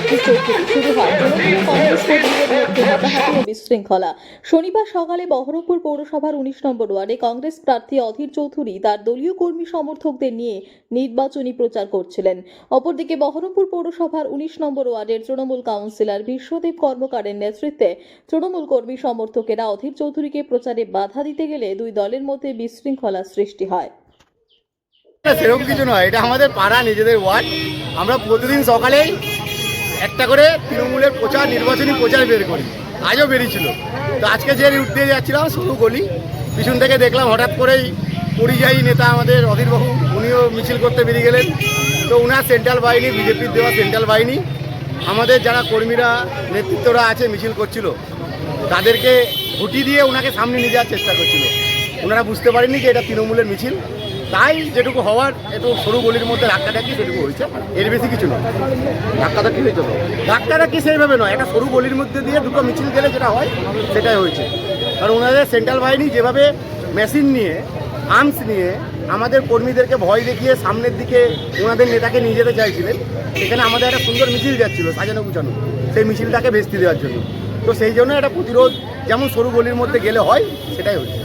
অধীর চৌধুরী। শুরু হয় তৃণমূল কংগ্রেস কর্মীদের মধ্যে হাতাহাতি ও বিশৃঙ্খলা। শনিবার সকালে বহরমপুর পৌরসভার 19 নম্বর ওয়ার্ডে কংগ্রেস প্রার্থী অধীর চৌধুরী তার দলীয় কর্মী সমর্থকদের নিয়ে নির্বাচনী প্রচার করছিলেন। অপরদিকে বহরমপুর পৌরসভার 19 নম্বর ওয়ার্ডের তৃণমূল কাউন্সিলর বিশ্বদেব কর্মকারের নেতৃত্বে তৃণমূল কর্মী সমর্থকেরা অধীর চৌধুরীকে প্রচারে বাধা দিতে গেলে দুই দলের মধ্যে বিশৃঙ্খলা সৃষ্টি হয়। সেরকম কিছু নয়, এটা আমাদের পাড়া, নিজেদের ওয়ার্ড। আমরা প্রতিদিন সকালেই একটা করে তৃণমূলের প্রচার, নির্বাচনী প্রচার বের করি। আজও বেরিয়েছিল। তো আজকে যে রুট দিয়ে যাচ্ছিলাম সরু গলি, পিছন থেকে দেখলাম হঠাৎ করেই পরিযায়ী নেতা আমাদের অধীরবাবু, উনিও মিছিল করতে বেরিয়ে গেলেন। তো উনার সেন্ট্রাল বাহিনী, বিজেপির দেওয়া সেন্ট্রাল বাহিনী, আমাদের যারা কর্মীরা, নেতৃত্বরা আছে মিছিল করছিল, তাদেরকে ঘুটি দিয়ে ওনাকে সামনে নিয়ে যাওয়ার চেষ্টা করছিল। ওনারা বুঝতে পারেননি যে এটা তৃণমূলের মিছিল, তাই যেটুকু হওয়ার একটু সরু গলির মধ্যে ধাক্কাধাক্কি সেটুকু হয়েছে, এর বেশি কিছু নয়। ধাক্কাধাক্কি হয়েছে, ধাক্কাধাক্কি সেইভাবে নয়, একটা সরু গলির মধ্যে দিয়ে দুটো মিছিল গেলে যেটা হয় সেটাই হয়েছে। কারণ ওনাদের সেন্ট্রাল বাহিনী যেভাবে মেশিন নিয়ে, আর্মস নিয়ে আমাদের কর্মীদেরকে ভয় দেখিয়ে সামনের দিকে ওনাদের নেতাকে নিয়ে যেতে চাইছিলেন, সেখানে আমাদের একটা সুন্দর মিছিল যাচ্ছিল সাজানো গুছানো, সেই মিছিলটাকে ভেস্তে দেওয়ার জন্য। তো সেই জন্য একটা প্রতিরোধ যেমন সরু গলির মধ্যে গেলে হয় সেটাই হচ্ছে।